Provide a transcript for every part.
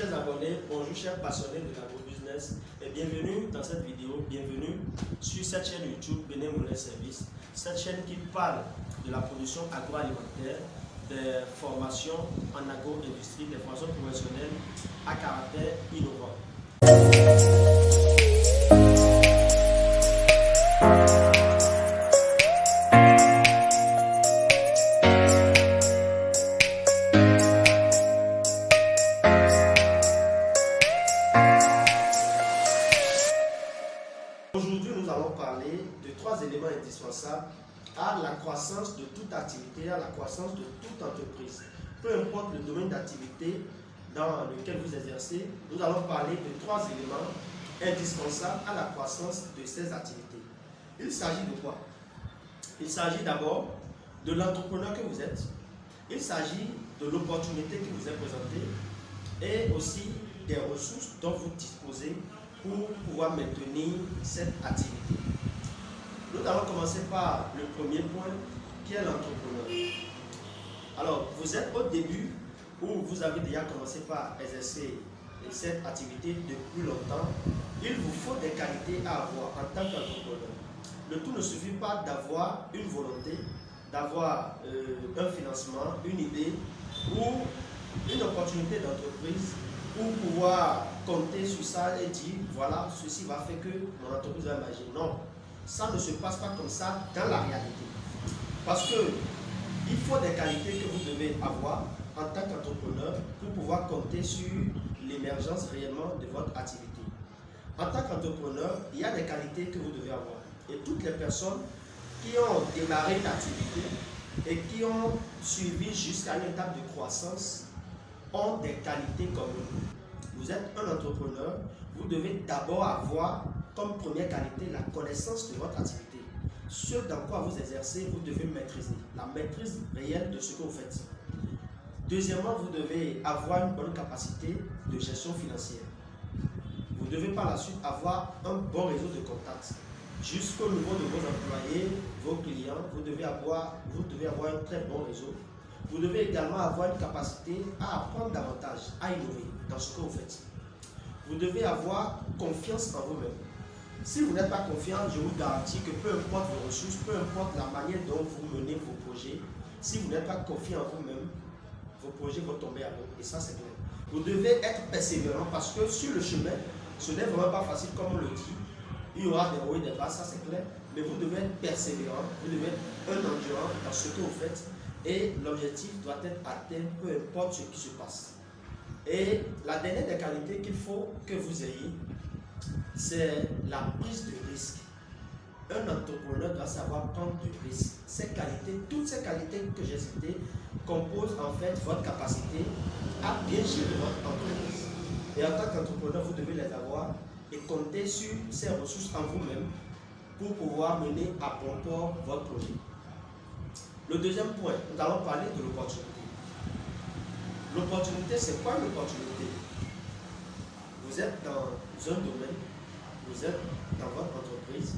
chers abonnés, bonjour chers passionnés de l'agrobusiness et bienvenue dans cette vidéo, bienvenue sur cette chaîne YouTube Bénémoulin Service, cette chaîne qui parle de la production agroalimentaire, des formations en agro-industrie, des formations professionnelles à caractère innovant. Aujourd'hui, nous allons parler de trois éléments indispensables à la croissance de toute activité, à la croissance de toute entreprise. Peu importe le domaine d'activité dans lequel vous exercez, nous allons parler de trois éléments indispensables à la croissance de ces activités. Il s'agit de quoi? Il s'agit d'abord de l'entrepreneur que vous êtes, il s'agit de l'opportunité qui vous est présentée et aussi des ressources dont vous disposez pour pouvoir maintenir cette activité. Nous allons commencer par le premier point qui est l'entrepreneur. Alors, vous êtes au début où vous avez déjà commencé par exercer cette activité depuis longtemps. Il vous faut des qualités à avoir en tant qu'entrepreneur. Le tout ne suffit pas d'avoir une volonté, d'avoir un financement, une idée ou une opportunité d'entreprise pour pouvoir compter sur ça et dire voilà, ceci va faire que mon entreprise va émerger. Non, ça ne se passe pas comme ça dans la réalité. Parce que il faut des qualités que vous devez avoir en tant qu'entrepreneur pour pouvoir compter sur l'émergence réellement de votre activité. En tant qu'entrepreneur, il y a des qualités que vous devez avoir. Et toutes les personnes qui ont démarré une activité et qui ont suivi jusqu'à une étape de croissance ont des qualités comme vous. Vous êtes un entrepreneur, vous devez d'abord avoir comme première qualité la connaissance de votre activité. Ce dans quoi vous exercez, vous devez maîtriser, la maîtrise réelle de ce que vous faites. Deuxièmement, vous devez avoir une bonne capacité de gestion financière. Vous devez par la suite avoir un bon réseau de contacts. Jusqu'au niveau de vos employés, vos clients, vous devez avoir un très bon réseau. Vous devez également avoir une capacité à apprendre davantage, à innover dans ce que vous faites. Vous devez avoir confiance en vous-même. Si vous n'êtes pas confiant, je vous garantis que peu importe vos ressources, peu importe la manière dont vous menez vos projets, si vous n'êtes pas confiant en vous-même, vos projets vont tomber à l'eau. Et ça, c'est clair. Vous devez être persévérant parce que sur le chemin, ce n'est vraiment pas facile comme on le dit. Il y aura des hauts et des bas, ça c'est clair. Mais vous devez être persévérant, vous devez être un endurant dans ce que vous faites. Et l'objectif doit être atteint peu importe ce qui se passe. Et la dernière des qualités qu'il faut que vous ayez, c'est la prise de risque. Un entrepreneur doit savoir prendre du risque. Ces qualités, toutes ces qualités que j'ai citées, composent en fait votre capacité à bien gérer votre entreprise. Et en tant qu'entrepreneur, vous devez les avoir et compter sur ces ressources en vous-même pour pouvoir mener à bon port votre projet. Le deuxième point, nous allons parler de l'opportunité. L'opportunité, c'est quoi une opportunité? Vous êtes dans un domaine, vous êtes dans votre entreprise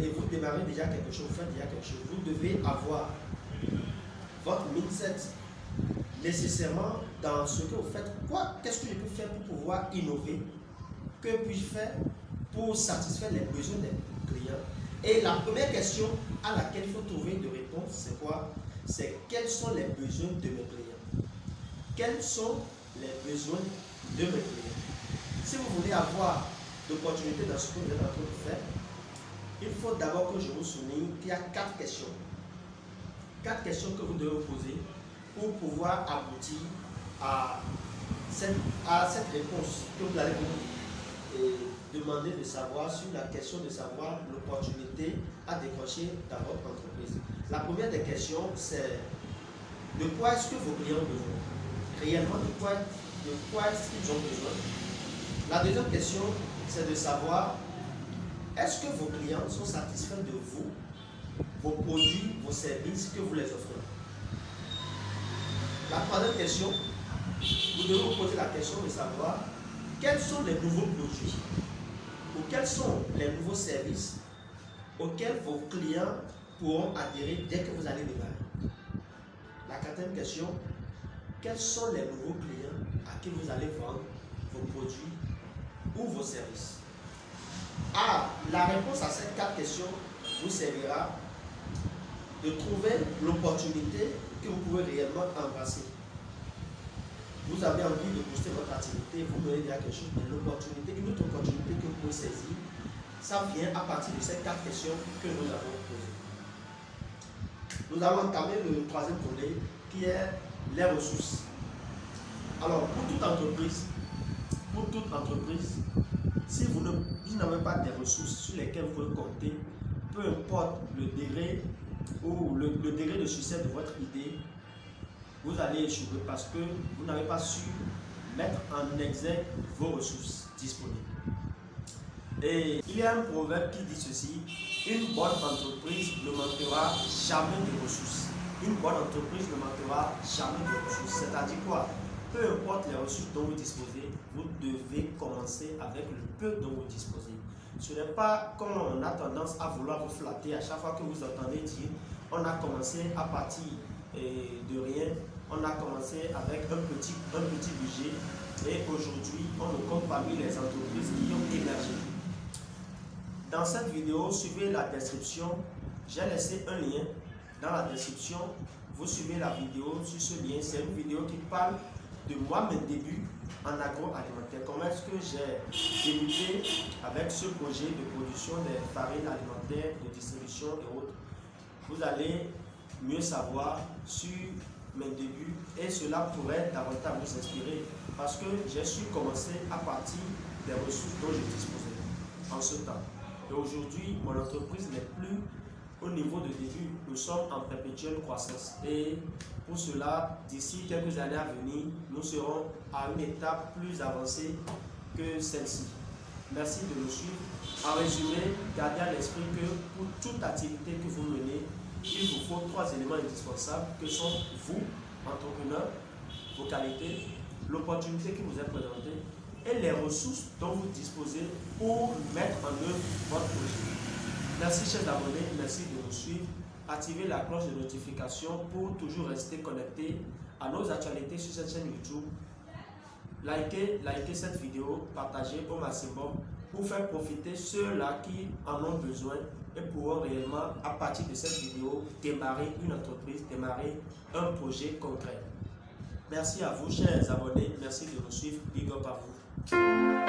et vous démarrez déjà quelque chose, vous faites déjà quelque chose. Vous devez avoir votre mindset nécessairement dans ce que vous faites. Qu'est-ce que je peux faire pour pouvoir innover? Que puis-je faire pour satisfaire les besoins des clients? Et la première question à laquelle il faut trouver de réponse, c'est quoi? C'est quels sont les besoins de mes clients? Quels sont les besoins de mes clients? Si vous voulez avoir d'opportunités dans ce que vous êtes en train de faire, il faut d'abord que je vous souligne qu'il y a 4 questions. 4 questions que vous devez vous poser pour pouvoir aboutir à cette réponse que vous allez vous demander de savoir sur la question de savoir l'opportunité à décrocher dans votre entreprise. La première des questions, c'est de quoi est-ce que vos clients ont besoin? Réellement, de quoi est-ce qu'ils ont besoin? La deuxième question, c'est de savoir est-ce que vos clients sont satisfaits de vous, vos produits, vos services que vous les offrez? La troisième question, vous devez vous poser la question de savoir quels sont les nouveaux produits ou quels sont les nouveaux services auxquels vos clients pourront adhérer dès que vous allez démarrer. La quatrième question, quels sont les nouveaux clients à qui vous allez vendre vos produits ou vos services. Ah, la réponse à ces 4 questions vous servira de trouver l'opportunité que vous pouvez réellement embrasser. Vous avez envie de booster votre activité, vous menez déjà quelque chose, mais l'opportunité, une autre opportunité que vous pouvez saisir, ça vient à partir de ces 4 questions que nous avons posées. Nous allons entamer le 3e volet qui est les ressources. Alors, pour toute entreprise, si vous n'avez pas des ressources sur lesquelles vous pouvez compter, peu importe le degré ou le degré de succès de votre idée, vous allez échouer parce que vous n'avez pas su mettre en exergue vos ressources disponibles. Et il y a un proverbe qui dit ceci: une bonne entreprise ne manquera jamais de ressources. Une bonne entreprise ne manquera jamais de ressources. C'est-à-dire quoi? Peu importe les ressources dont vous disposez, vous devez commencer avec le peu dont vous disposez. Ce n'est pas comme on a tendance à vouloir vous flatter à chaque fois que vous entendez dire on a commencé à partir de rien, on a commencé avec un petit budget et aujourd'hui on ne compte parmi les entreprises qui ont émergé. Dans cette vidéo, suivez la description, j'ai laissé un lien dans la description, vous suivez la vidéo sur ce lien. C'est une vidéo qui parle de moi, mes débuts en agroalimentaire. Comment est-ce que j'ai débuté avec ce projet de production des farines alimentaires, de distribution et autres. Vous allez mieux savoir sur mes débuts et cela pourrait davantage vous inspirer parce que j'ai su commencer à partir des ressources dont je disposais en ce temps. Et aujourd'hui, mon entreprise n'est plus au niveau de début. Nous sommes en perpétuelle croissance. Et pour cela, d'ici quelques années à venir, nous serons à une étape plus avancée que celle-ci. Merci de nous suivre. En résumé, gardez à l'esprit que pour toute activité que vous menez, il vous faut 3 éléments indispensables que sont vous, entrepreneur, vos qualités, l'opportunité qui vous est présentée et les ressources dont vous disposez pour mettre en œuvre votre projet. Merci chers abonnés, merci de nous suivre. Activez la cloche de notification pour toujours rester connecté à nos actualités sur cette chaîne YouTube. Likez cette vidéo, partagez au maximum pour faire profiter ceux-là qui en ont besoin et pourront réellement, à partir de cette vidéo, démarrer une entreprise, démarrer un projet concret. Merci à vous chers abonnés, merci de nous suivre, big up à vous.